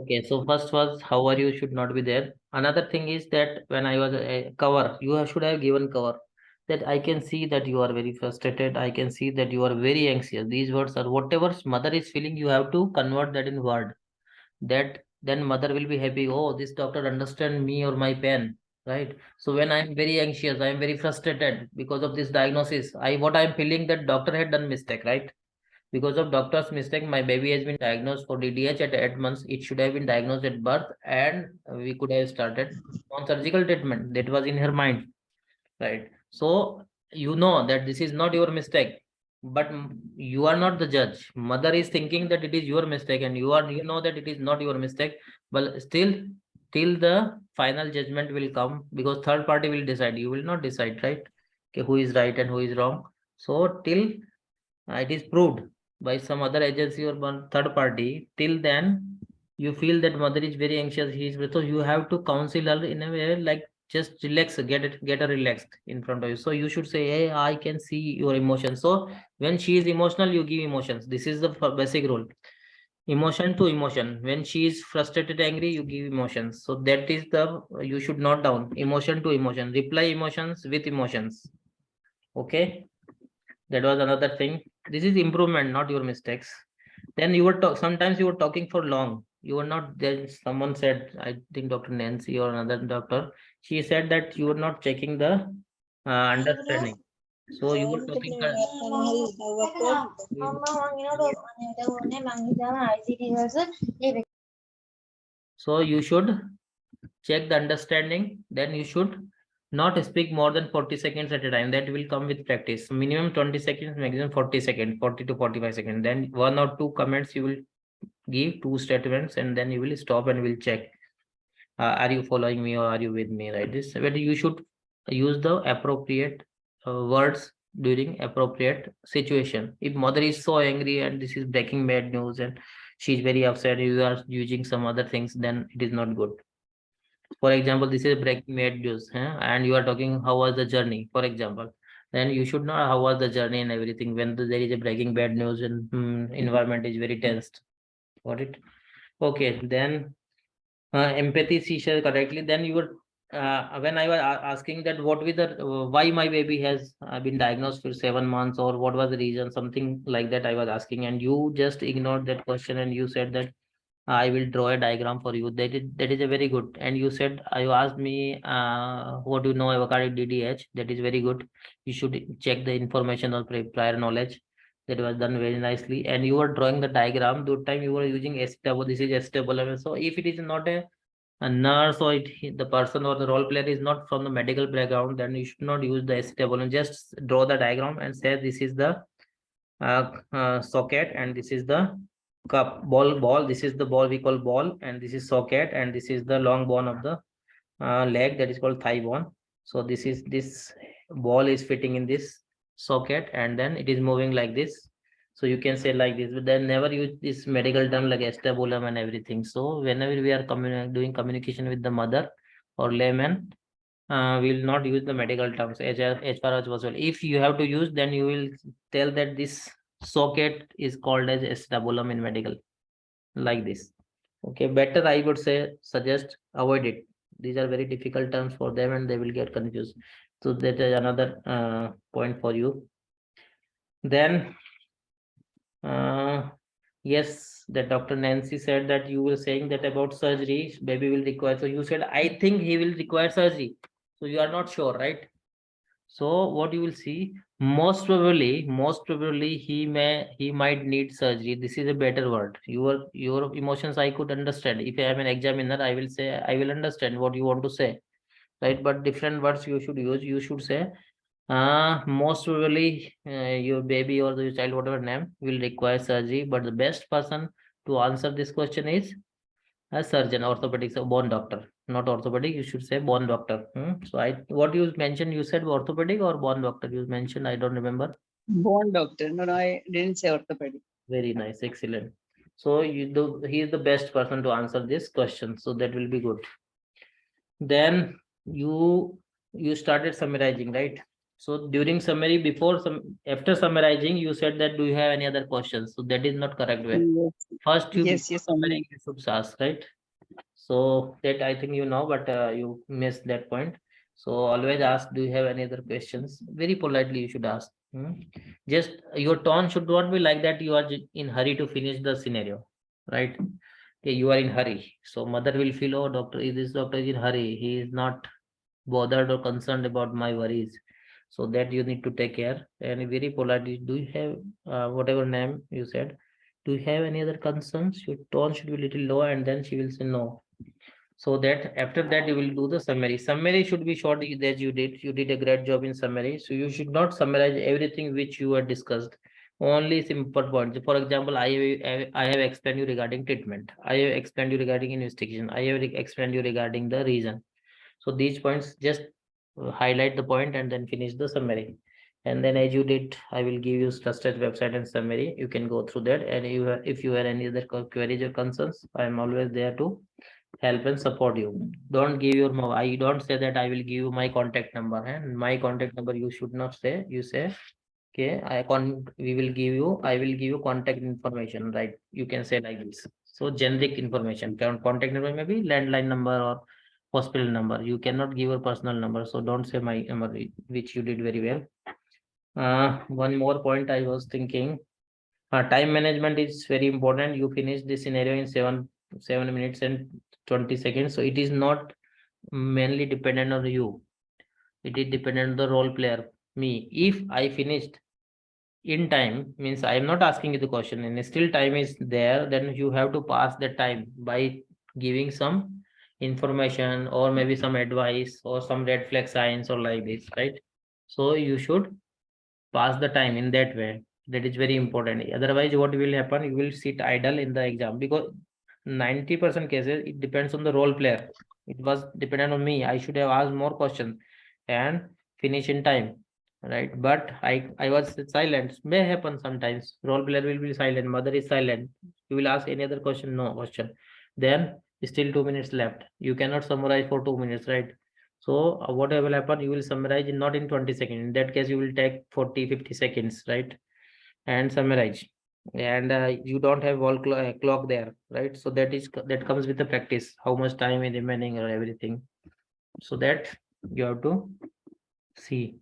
Okay, so first was how are you should not be there. Another thing is that when I was cover, should have given cover. That I can see that you are very frustrated. I can see that you are very anxious. These words are whatever mother is feeling, you have to convert that in word. That then mother will be happy. Oh, this doctor understand me or my pain, right? So when I'm very anxious, I'm very frustrated because of this diagnosis. What I'm feeling that doctor had done mistake, right? Because of doctor's mistake, my baby has been diagnosed for DDH at 8 months. It should have been diagnosed at birth, and we could have started non-surgical treatment. That was in her mind, right? So you know that this is not your mistake, but you are not the judge. Mother is thinking that it is your mistake, and you know that it is not your mistake. But still, till the final judgment will come, because third party will decide. You will not decide, right? Okay, who is right and who is wrong. So till it is proved by some other agency or one third party, till then you feel that mother is very anxious, he is, so you have to counsel her in a way like just relax, get her relaxed in front of you. So you should say, hey, I can see your emotions. So when she is emotional, you give emotions. This is the basic rule. Emotion to emotion. When she is frustrated, angry, you give emotions. So that is the, you should note down emotion to emotion, reply emotions with emotions. Okay, that was another thing. This is improvement, not your mistakes. Then you were sometimes you were talking for long. You were not there. Someone said, I think Dr. Nancy or another doctor, she said that you were not checking the understanding. So you were talking so you should check the understanding. Then you should not speak more than 40 seconds at a time. That will come with practice. Minimum 20 seconds, maximum 40 seconds, 40 to 45 seconds. Then one or two comments you will give, two statements, and then you will stop and will check. Are you following me or are you with me, right? This where you should use the appropriate words during appropriate situation. If mother is so angry and this is breaking bad news and she's very upset, you are using some other things, then it is not good. For example, this is breaking bad news, huh? And you are talking how was the journey, for example. Then you should know how was the journey and everything when there is a breaking bad news and environment is very tensed. Got it? Okay, then empathy seizure correctly. Then you were when I was asking that what with the why my baby has been diagnosed for 7 months or what was the reason, something like that I was asking, and you just ignored that question and you said that I will draw a diagram for you. That is a very good. And you said you asked me what do you know about DDH. That is very good. You should check the information or prior knowledge. That was done very nicely. And you were drawing the diagram. That time you were using SW. This is SW. So if it is not a nurse or the person or the role player is not from the medical background, then you should not use the SW. And just draw the diagram and say this is the socket and this is the cup ball. This is the ball we call ball, and this is socket, and this is the long bone of the leg, that is called thigh bone. So this ball is fitting in this socket and then it is moving like this. So you can say like this, but then never use this medical term like estabulum and everything. So whenever we are doing communication with the mother or layman, we will not use the medical terms as far as possible. If you have to use, then you will tell that this socket is called as estabulum in medical, like this. Okay, better I would say suggest avoid it. These are very difficult terms for them and they will get confused. So that is another point for you. Then yes, that Dr. Nancy said that you were saying that about surgery, baby will require. So you said, I think he will require surgery. So you are not sure, right? So what you will see, most probably he might need surgery. This is a better word. Your emotions I could understand. If I am an examiner, I will say I will understand what you want to say, right? But different words you should use. You should say, most probably your baby or the child, whatever name, will require surgery. But the best person to answer this question is a surgeon, orthopedic, so bone doctor, not orthopedic. You should say bone doctor. So what you mentioned, you said orthopedic or bone doctor. You mentioned, I don't remember. Bone doctor. No, I didn't say orthopedic. Very nice, excellent. So he is the best person to answer this question. So that will be good. Then you started summarizing, right? So during summary, after summarizing, you said that do you have any other questions? So that is not correct way. Yes, First, you yes, before yes, summary, you should ask, right? So that I think you know, but you missed that point. So always ask, do you have any other questions? Very politely you should ask. Just your tone should not be like that you are in hurry to finish the scenario, right? Okay, you are in hurry. So mother will feel, oh, doctor, this doctor is in hurry. He is not bothered or concerned about my worries. So that you need to take care. And very politely, do you have whatever name you said? Do you have any other concerns? Your tone should be little low, and then she will say no. So that after that you will do the summary. Summary should be short as you did. You did a great job in summary. So you should not summarize everything which you had discussed. Only simple points. For example, I have explained you regarding treatment. I have explained you regarding investigation. I have explained you regarding the reason. So these points just highlight the point and then finish the summary. And then as you did, I will give you trusted website and summary. You can go through that. And if you have any other queries or concerns, I am always there to help and support you. Don't give your I don't say that I will give you my contact number. And my contact number you should not say. You say, okay, I will give you contact information, right? You can say like this. So generic information. Contact number maybe landline number or hospital number. You cannot give your personal number. So don't say my number, which you did very well. One more point I was thinking. Time management is very important. You finish this scenario in 7 minutes and 20 seconds. So it is not mainly dependent on you. It is dependent on the role player, me. If I finished in time, means I am not asking you the question and still time is there, then you have to pass the time by giving some information or maybe some advice or some red flag signs or like this, right? So you should pass the time in that way. That is very important. Otherwise, what will happen? You will sit idle in the exam because 90% cases it depends on the role player. It was dependent on me. I should have asked more questions and finish in time, right? But I was silent. May happen sometimes. Role player will be silent. Mother is silent. You will ask any other question? No question. Then still 2 minutes left. You cannot summarize for 2 minutes, right? So what will happen? You will summarize in not in 20 seconds. In that case, you will take 40-50 seconds, right? And summarize. And you don't have wall clock there, right? So that comes with the practice. How much time is remaining or everything. So that you have to see.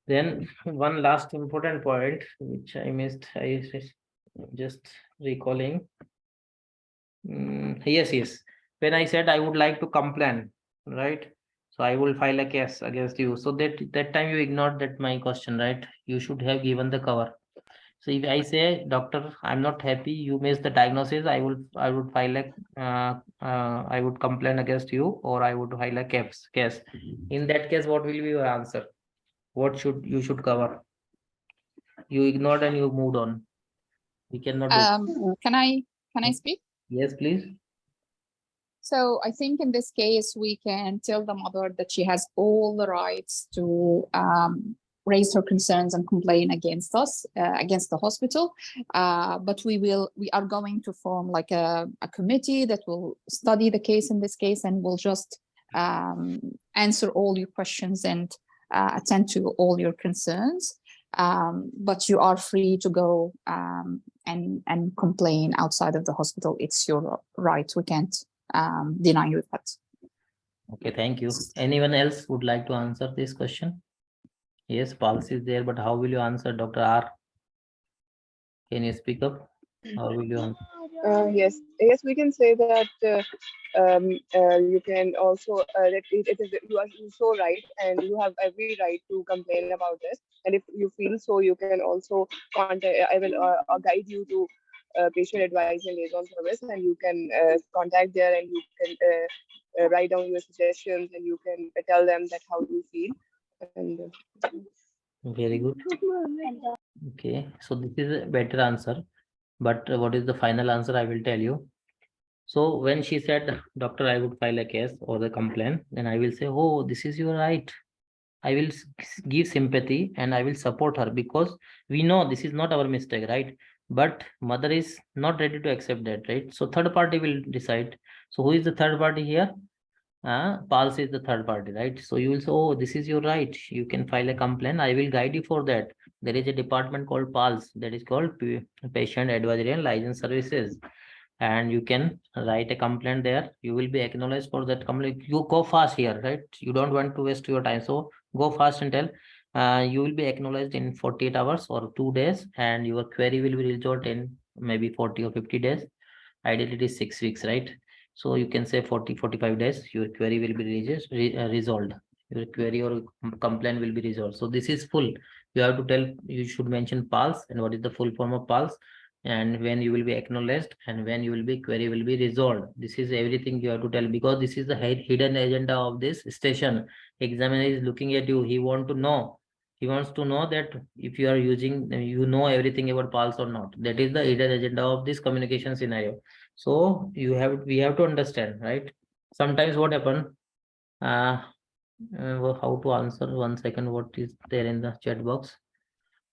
Then one last important point which I missed. I just recalling. Yes. When I said I would like to complain, right? So I will file a case against you. So that time you ignored that my question, right? You should have given the cover. So if I say, doctor, I'm not happy, you missed the diagnosis, I would file I would complain against you, or I would file a case. In that case, what will be your answer? What you should cover? You ignored and you moved on. We cannot do. Can I speak? Yes, please. So I think in this case, we can tell the mother that she has all the rights to raise her concerns and complain against us, against the hospital. But we are going to form like a committee that will study the case in this case and will just answer all your questions and attend to all your concerns. But you are free to go and complain outside of the hospital. It's your right. We can't deny you that. Okay, thank you. Anyone else would like to answer this question? Yes, policy is there, but how will you answer, Dr. R? Can you speak up? How will you answer? Yes, we can say that you can also that it is you are so right, and you have every right to complain about this. And if you feel so, you can also contact. I will guide you to patient advice and liaison service, and you can contact there, and you can write down your suggestions, and you can tell them that how you feel. And Very good. Okay, so this is a better answer. But what is the final answer? I will tell you. So when she said, doctor, I would file a case or the complaint, then I will say, oh, this is your right. I will give sympathy and I will support her because we know this is not our mistake, right? But mother is not ready to accept that, right? So third party will decide. So who is the third party here? Pulse is the third party, right? So you will say, oh, this is your right. You can file a complaint. I will guide you for that. There is a department called Pulse, that is called Patient Advisory and License Services. And you can write a complaint there. You will be acknowledged for that complaint. You go fast here, right? You don't want to waste your time. So go fast and tell. You will be acknowledged in 48 hours or 2 days, and your query will be resolved in maybe 40 or 50 days. Ideally, it is 6 weeks, right? So you can say 40-45 days, your query will be resolved. Your query or complaint will be resolved. So this is full. You have to tell, you should mention pulse and what is the full form of pulse, and when you will be acknowledged, and when you will be query will be resolved. This is everything you have to tell, because this is the hidden agenda of this station. Examiner is looking at you. He wants to know that if you are using, you know everything about pulse or not. That is the hidden agenda of this communication scenario. So we have to understand, right? Sometimes what happen, how to answer, 1 second, what is there in the chat box?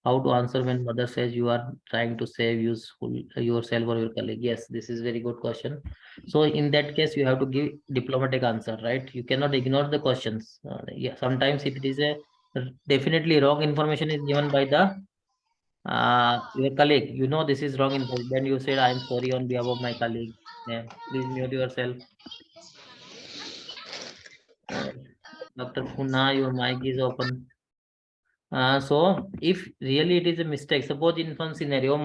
How to answer when mother says you are trying to save yourself or your colleague? Yes, this is very good question. So in that case, you have to give diplomatic answer, right? You cannot ignore the questions. Yeah, sometimes if it is a definitely wrong information is given by the your colleague, you know this is wrong information, then you said, I'm sorry on behalf of my colleague. Yeah, please mute yourself. Uh, Dr. Puna, your mic is open. So if really it is a mistake, suppose in one scenario,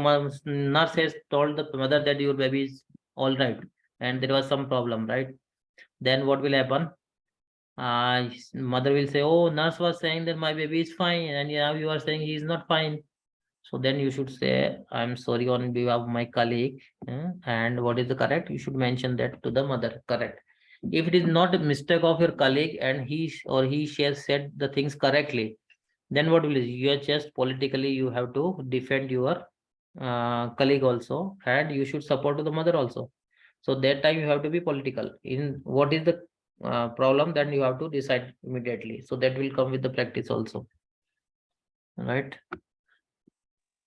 nurse has told the mother that your baby is all right, and there was some problem, right? Then what will happen? Mother will say, oh, nurse was saying that my baby is fine, and now you are saying he is not fine. So then you should say, I'm sorry on behalf of my colleague. And what is the correct? You should mention that to the mother, correct. If it is not a mistake of your colleague and she has said the things correctly, then what will you are just politically you have to defend your colleague also, and you should support the mother also. So that time you have to be political. In what is the problem, then you have to decide immediately. So that will come with the practice also, right?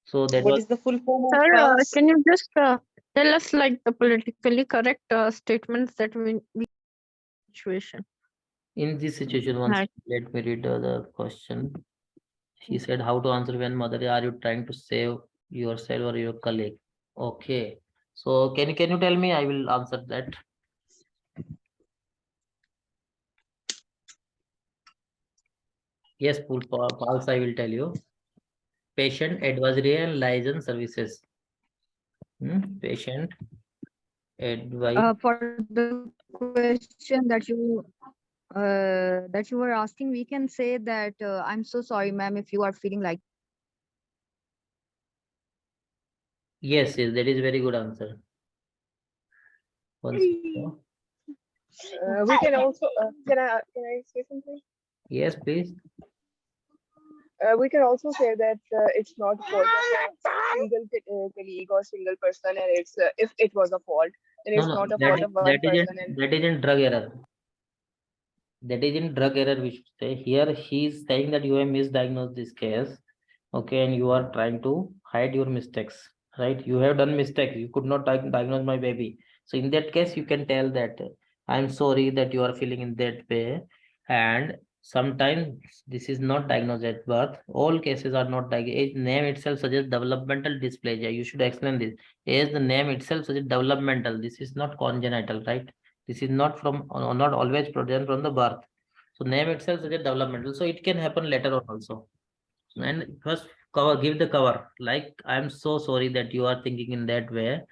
So that What was is the full form of Sir, pulse? can you just tell us like the politically correct statements that we situation? in this situation. Once Like, let me read the question. She said, how to answer when mother are you trying to save yourself or your colleague? Okay, so can you tell me? I will answer that. Yes, pulse, I will tell you. Patient advisory and liaison services. Patient advice. for the question that you were asking, we can say that I'm so sorry, ma'am, if you are feeling like. Yes, that is very good answer. Once more. We can also can I say something? Yes, please. We can also say that it's not fault of a single colleague or single person, and it's if it was a fault, then No, it's no, not a fault of one person. And that isn't drug error. That is in drug error, we should say. Here he is saying that you have misdiagnosed this case, okay, and you are trying to hide your mistakes, right? You have done mistake. You could not diagnose my baby. So in that case, you can tell that I'm sorry that you are feeling in that way. And sometimes this is not diagnosed at birth. All cases are not diagnosed. Name itself suggests developmental dysplasia. You should explain this. As the name itself suggests developmental. This is not congenital, right? This is not from not always present from the birth. So name itself is a developmental. So it can happen later on also. And first give the cover. Like, I'm so sorry that you are thinking in that way,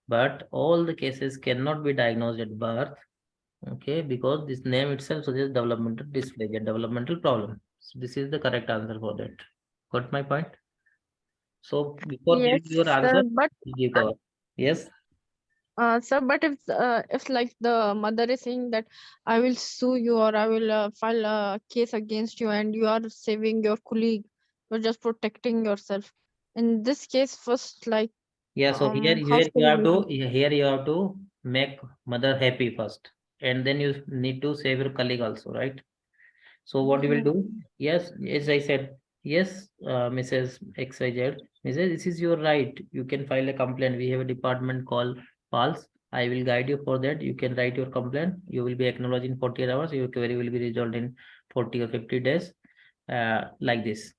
but all the cases cannot be diagnosed at birth. Okay, because this name itself suggests developmental dysplasia, developmental problem. So this is the correct answer for that. Got my point? So before Yes, giving your sir, answer, but you give cover. Yes. sir, but if like the mother is saying that I will sue you or I will file a case against you, and you are saving your colleague, you're just protecting yourself. In this case, first, like, Yeah, so how here should you have we to do? here you have to make mother happy first, and then you need to save your colleague also, right? So what you will do? Yes, as I said, yes, Mrs. XYZ, Mrs. This is your right. You can file a complaint. We have a department called PALS. I will guide you for that. You can write your complaint. You will be acknowledged in 48 hours. Your query will be resolved in 40 or 50 days. Like this.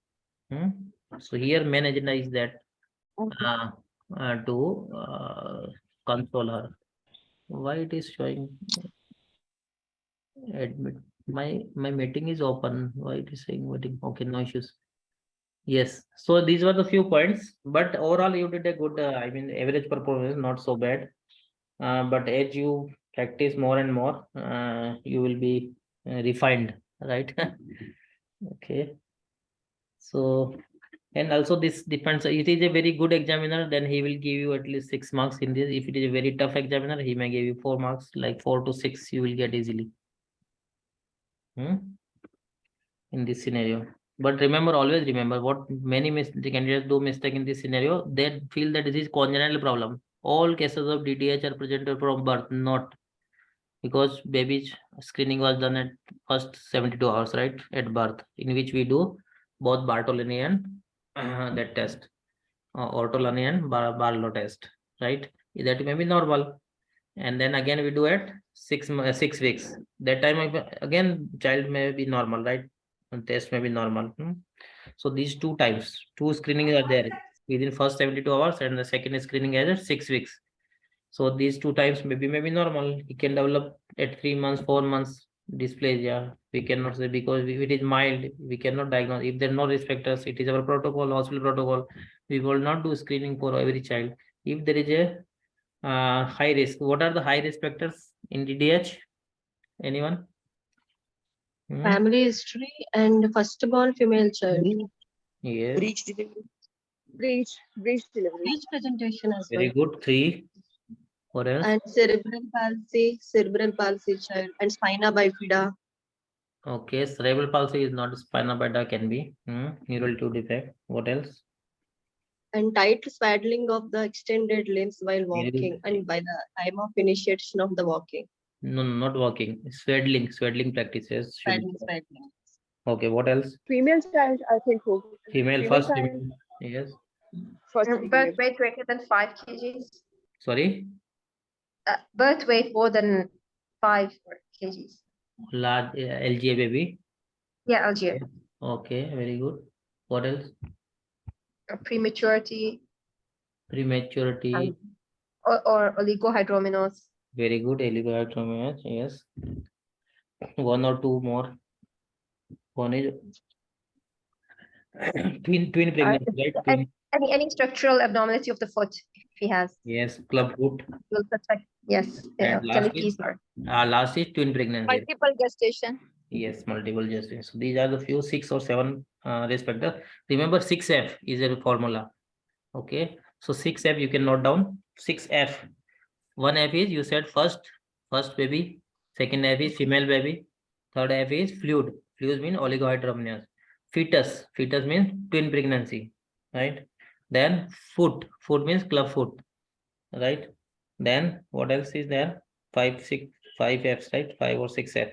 So here main agenda is that to console her. Why it is showing admit? My meeting is open. Why it is saying waiting? Okay, no issues. Yes. So these were the few points, but overall you did a good. I mean, average performance not so bad. But as you practice more and more, you will be refined, right? Okay. So, and also this depends. It is a very good examiner, then he will give you at least 6 marks in this. If it is a very tough examiner, he may give you 4 marks, like 4 to 6 you will get easily. In this scenario. But remember, always remember what many the candidates do mistake in this scenario. They feel that this is congenital problem. All cases of DDH are presented from birth, not because baby's screening was done at first 72 hours, right, at birth, in which we do both Bartolini and that test, Ortolani and Barlow test, right? That may be normal, and then again we do at 6 weeks. That time again child may be normal, right? And test may be normal. So these 2 times, 2 screenings are there within first 72 hours, and the second screening is at 6 weeks. So these 2 times may be normal. It can develop at 3 months, 4 months dysplasia. We cannot say, because if it is mild, we cannot diagnose. If there are no risk factors, it is our protocol, hospital protocol. We will not do screening for every child. If there is a high risk, what are the high risk factors in DDH? Anyone? Family history and firstborn female child. Yes. Breech delivery. Breech delivery. Breech presentation as Very well. good. 3. What else? And cerebral palsy child, and spina bifida. Okay, cerebral palsy is not, spina bifida can be. Neural tube defect. What else? And tight swaddling of the extended limbs while walking, and by the time of initiation of the walking. No, not walking. Swaddling practices. Swaddling. Okay, what else? Female child, I think. Female first. Yes. First Birth weight greater than 5 kgs. Sorry. Birth weight more than 5 kgs. Large LGA baby. Yeah, LGA. Okay, very good. What else? Prematurity Prematurity. or oligohydramnios. Very good. Oligohydramnios. Yes. 1 or 2 more. One is twin pregnancy, right? Twin. Any structural abnormality of the foot, if he has. Yes, club foot. Will suspect. Yes. And last is twin pregnancy. Multiple gestation. Yes, multiple gestation. So these are the few 6 or 7 risk factors. Remember, 6F is a formula. Okay, so 6F you can note down. 6F. 1F is, you said, first baby. Second F is female baby. Third F is fluid. Fluid means oligohydramnios. Fetus means twin pregnancy, right? Then foot means club foot, right? Then what else is there? 5 Fs, right? 5 or 6F.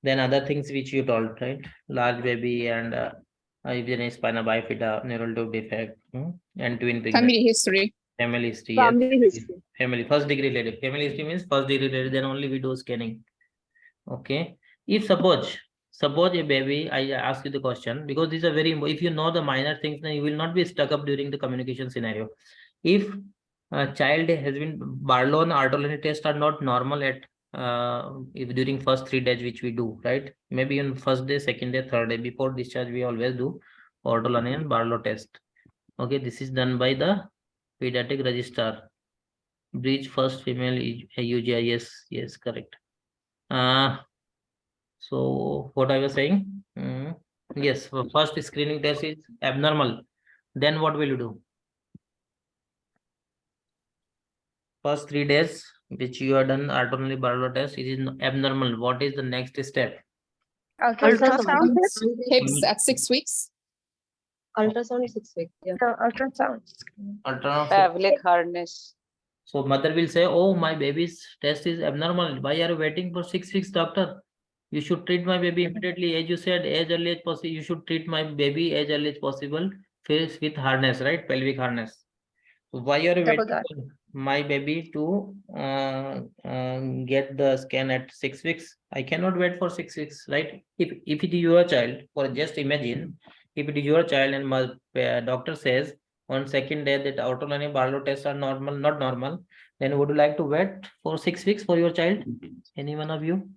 Then other things which you told, right? Large baby and even spina bifida, neural tube defect, and twin pregnancy. Family history. Family history. Family history. Family first degree relative. Family history means first degree relative. Then only we do scanning. Okay. If suppose a baby, I ask you the question because these are very important. If you know the minor things, then you will not be stuck up during the communication scenario. If a child has been Barlow and Artolini test are not normal at if during first 3 days which we do, right? Maybe on first day, second day, third day before discharge, we always do Ortolani and Barlow test. Okay, this is done by the pediatric registrar. Breech first female UGI. Yes, correct. So what I was saying, yes, first screening test is abnormal. Then what will you do? First 3 days, which you have done Artolani Barlow test, it is abnormal. What is the next step? Ultrasound. Hips at 6 weeks. Ultrasound 6 weeks. Yeah. Ultrasound. Pavlik harness. So mother will say, oh, my baby's test is abnormal. Why are you waiting for 6 weeks, doctor? You should treat my baby immediately. As you said, as early as possible. You should treat my baby as early as possible. First with harness, right? Pelvic harness. So why are you waiting? my baby to get the scan at 6 weeks. I cannot wait for 6 weeks, right? If it is your child, or just imagine, if it is your child and my doctor says on second day that autonomic Barlow tests are normal, not normal, then would you like to wait for 6 weeks for your child? Any one of you?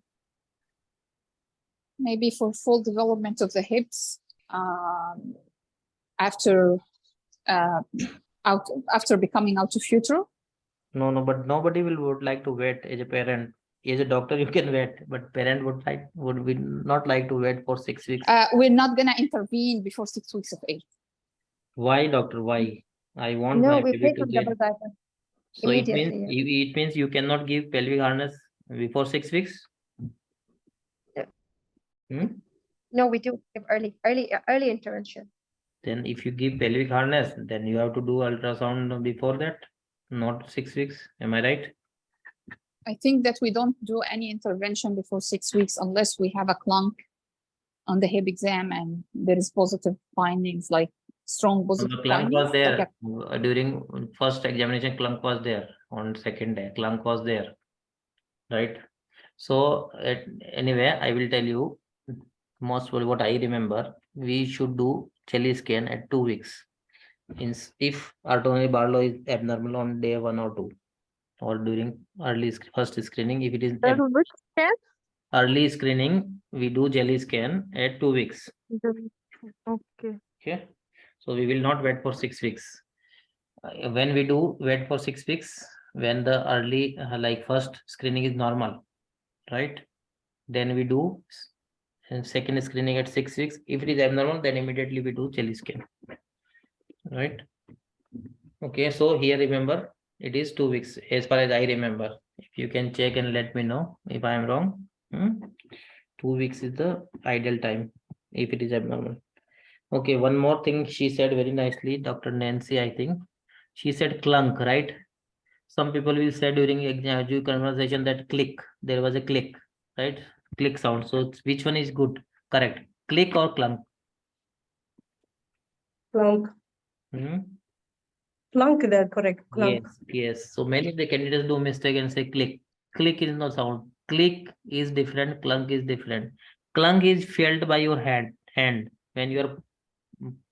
Maybe for full development of the hips after after becoming out of utero. No, but nobody would like to wait as a parent. As a doctor, you can wait, but parent would be not like to wait for 6 weeks. We're not gonna intervene before 6 weeks of age. Why, doctor? Why? I want No, my we baby pay to for get. double diaper So it means immediately. you cannot give pelvic harness before 6 weeks. Yeah. Hmm? No, we do give early intervention. Then if you give pelvic harness, then you have to do ultrasound before that, not 6 weeks. Am I right? I think that we don't do any intervention before 6 weeks unless we have a clunk on the hip exam and there is positive findings, like strong So positive the clunk findings. was there during first examination. Clunk was there on second day. Clunk was there, right? So anyway, I will tell you most what I remember. We should do cheli scan at 2 weeks. If autonomic Barlow is abnormal on day 1 or 2, or during first screening, if it is Which scan? early screening, we do jelly scan at 2 weeks. Okay. Okay, so we will not wait for 6 weeks. When we do wait for 6 weeks, when the early like first screening is normal, right? Then we do second screening at 6 weeks. If it is abnormal, then immediately we do jelly scan, right? Okay, so here remember it is 2 weeks as far as I remember. If you can check and let me know if I am wrong. 2 weeks is the ideal time if it is abnormal. Okay, one more thing she said very nicely, Dr. Nancy, I think. She said clunk, right? Some people will say during exam conversation that click, there was a click, right? Click sound. So which one is good? Correct. Click or clunk? Clunk. Clunk there, correct. Clunk. Yes. So many of the candidates do mistake and say click. Click is no sound. Click is different. Clunk is different. Clunk is felt by your hand when you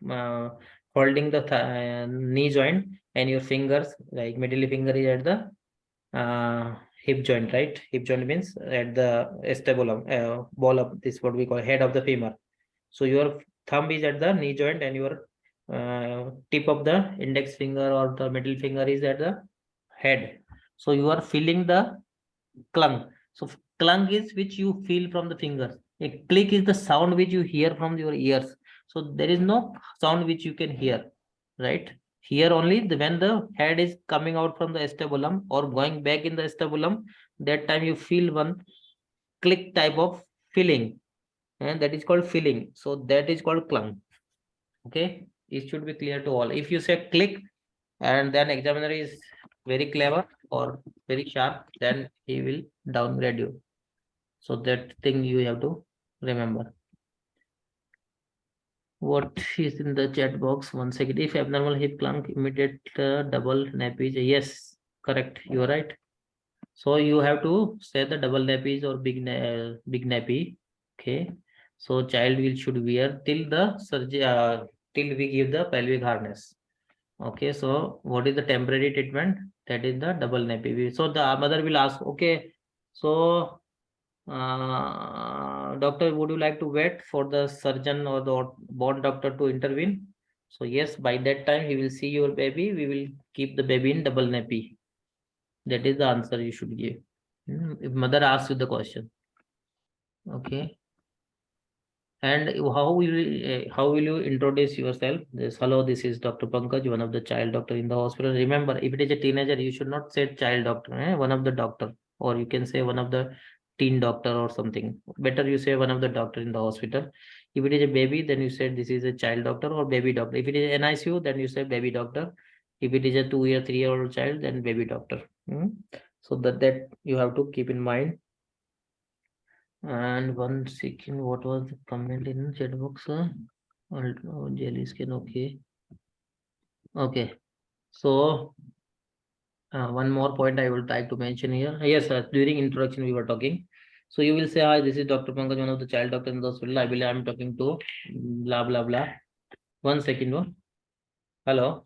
are holding the knee joint and your fingers, like middle finger is at the hip joint, right? Hip joint means at the acetabular ball of this, what we call head of the femur. So your thumb is at the knee joint and your tip of the index finger or the middle finger is at the head. So you are feeling the clunk. So clunk is which you feel from the fingers. A click is the sound which you hear from your ears. So there is no sound which you can hear, right? Here only when the head is coming out from the acetabular or going back in the acetabular, that time you feel one click type of feeling, and that is called feeling. So that is called clunk. Okay, it should be clear to all. If you say click and then examiner is very clever or very sharp, then he will downgrade you. So that thing you have to remember. What is in the chat box? One second. If abnormal hip clunk, immediate double nappy. Yes, correct. You are right. So you have to say the double nappies or big nappy. Okay. So child will should wear till the surgery till we give the pelvic harness. Okay. So what is the temporary treatment? That is the double nappy. So the mother will ask, okay, so doctor, would you like to wait for the surgeon or the born doctor to intervene? So yes, by that time he will see your baby. We will keep the baby in double nappy. That is the answer you should give. If mother asks you the question. Okay. And how will you introduce yourself? Hello, this is Dr. Pankaj, one of the child doctor in the hospital. Remember, if it is a teenager, you should not say child doctor, one of the doctor, or you can say one of the teen doctor or something. Better you say one of the doctor in the hospital. If it is a baby, then you say this is a child doctor or baby doctor. If it is NICU, then you say baby doctor. If it is a 2-year, 3-year-old child, then baby doctor. So that you have to keep in mind. And one second, what was the comment in chat box? Jelly skin, okay. Okay. So One more point I would like to mention here. Yes, during introduction we were talking. So you will say, hi, this is Dr. Pankaj, one of the child doctors in the hospital. I believe I'm talking to blah blah blah. 1 second. Hello.